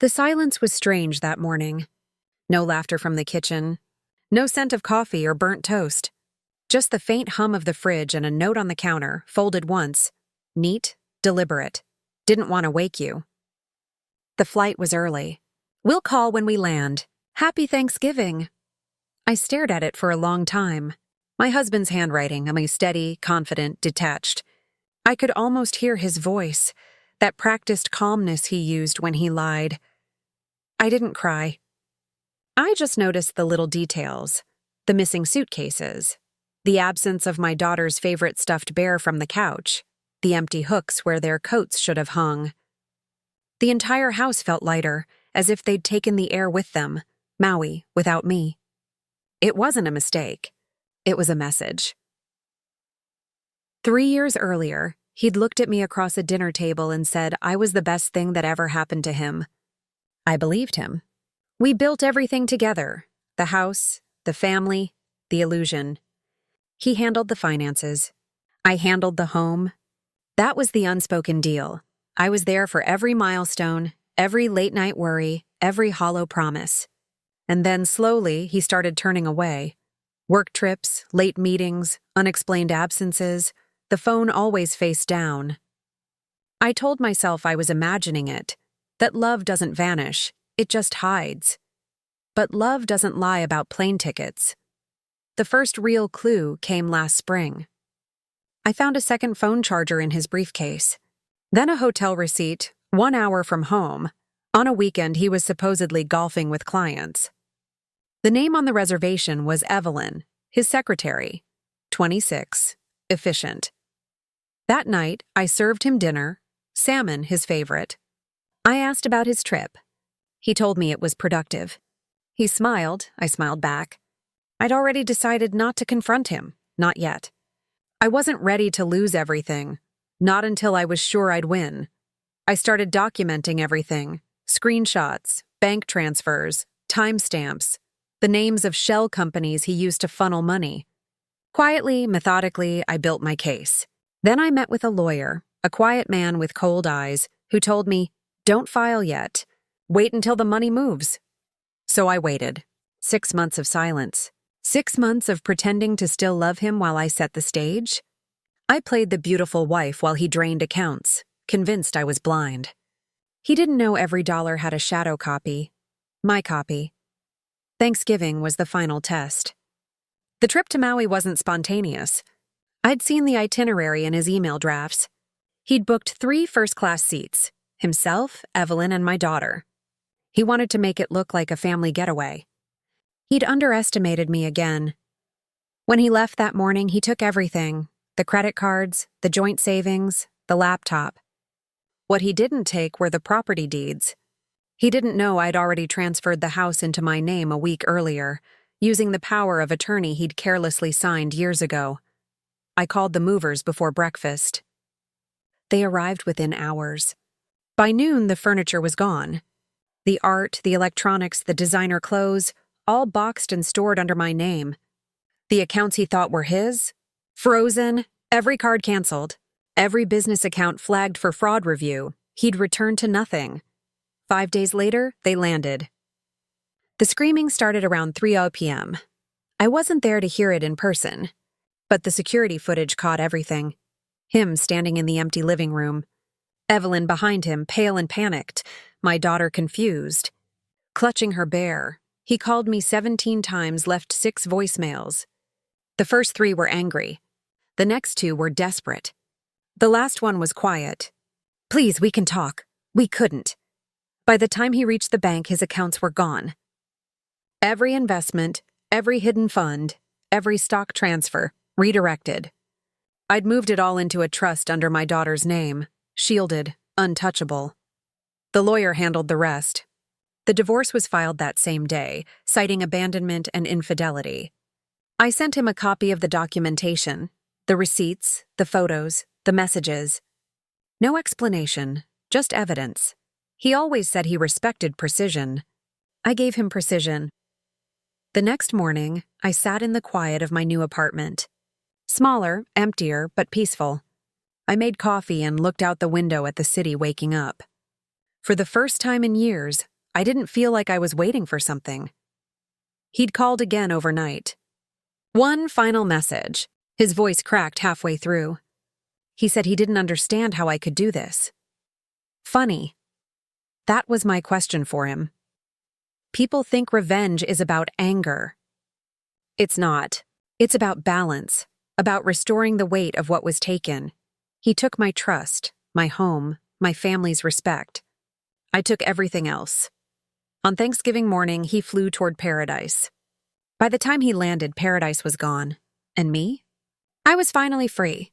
The silence was strange that morning. No laughter from the kitchen. No scent of coffee or burnt toast. Just the faint hum of the fridge and a note on the counter, folded once. Neat, deliberate. Didn't want to wake you. The flight was early. We'll call when we land. Happy Thanksgiving. I stared at it for a long time. My husband's handwriting, a steady, confident, detached. I could almost hear his voice, that practiced calmness he used when he lied. I didn't cry. I just noticed the little details, the missing suitcases, the absence of my daughter's favorite stuffed bear from the couch, the empty hooks where their coats should have hung. The entire house felt lighter, as if they'd taken the air with them, Maui, without me. It wasn't a mistake. It was a message. 3 years earlier, he'd looked at me across a dinner table and said I was the best thing that ever happened to him. I believed him. We built everything together, the house, the family, the illusion. He handled the finances. I handled the home. That was the unspoken deal. I was there for every milestone, every late-night worry, every hollow promise. And then slowly, he started turning away. Work trips, late meetings, unexplained absences, the phone always face down. I told myself I was imagining it, that love doesn't vanish, it just hides. But love doesn't lie about plane tickets. The first real clue came last spring. I found a second phone charger in his briefcase. Then a hotel receipt, 1 hour from home. On a weekend, he was supposedly golfing with clients. The name on the reservation was Evelyn, his secretary. 26, efficient. That night, I served him dinner, salmon his favorite. I asked about his trip. He told me it was productive. He smiled, I smiled back. I'd already decided not to confront him, not yet. I wasn't ready to lose everything, not until I was sure I'd win. I started documenting everything, screenshots, bank transfers, timestamps, the names of shell companies he used to funnel money. Quietly, methodically, I built my case. Then I met with a lawyer, a quiet man with cold eyes, who told me, "Don't file yet. Wait until the money moves." So I waited. 6 months of silence. 6 months of pretending to still love him while I set the stage. I played the beautiful wife while he drained accounts, convinced I was blind. He didn't know every dollar had a shadow copy. My copy. Thanksgiving was the final test. The trip to Maui wasn't spontaneous. I'd seen the itinerary in his email drafts. He'd booked 3 first-class seats, himself, Evelyn, and my daughter. He wanted to make it look like a family getaway. He'd underestimated me again. When he left that morning, he took everything, the credit cards, the joint savings, the laptop. What he didn't take were the property deeds. He didn't know I'd already transferred the house into my name a week earlier, using the power of attorney he'd carelessly signed years ago. I called the movers before breakfast. They arrived within hours. By noon, the furniture was gone. The art, the electronics, the designer clothes, all boxed and stored under my name. The accounts he thought were his? Frozen, every card canceled, every business account flagged for fraud review. He'd returned to nothing. 5 days later, they landed. The screaming started around 3:00 p.m. I wasn't there to hear it in person, but the security footage caught everything. Him standing in the empty living room. Evelyn behind him, pale and panicked. My daughter confused. Clutching her bear, he called me 17 times, left 6 voicemails. The first 3 were angry. The next 2 were desperate. The last one was quiet. "Please, we can talk." We couldn't. By the time he reached the bank, his accounts were gone. Every investment, every hidden fund, every stock transfer, redirected. I'd moved it all into a trust under my daughter's name, shielded, untouchable. The lawyer handled the rest. The divorce was filed that same day, citing abandonment and infidelity. I sent him a copy of the documentation, the receipts, the photos, the messages. No explanation, just evidence. He always said he respected precision. I gave him precision. The next morning, I sat in the quiet of my new apartment. Smaller, emptier, but peaceful. I made coffee and looked out the window at the city waking up. For the first time in years, I didn't feel like I was waiting for something. He'd called again overnight. One final message. His voice cracked halfway through. He said he didn't understand how I could do this. Funny. That was my question for him. People think revenge is about anger. It's not. It's about balance, about restoring the weight of what was taken. He took my trust, my home, my family's respect. I took everything else. On Thanksgiving morning, he flew toward paradise. By the time he landed, paradise was gone. And me? I was finally free.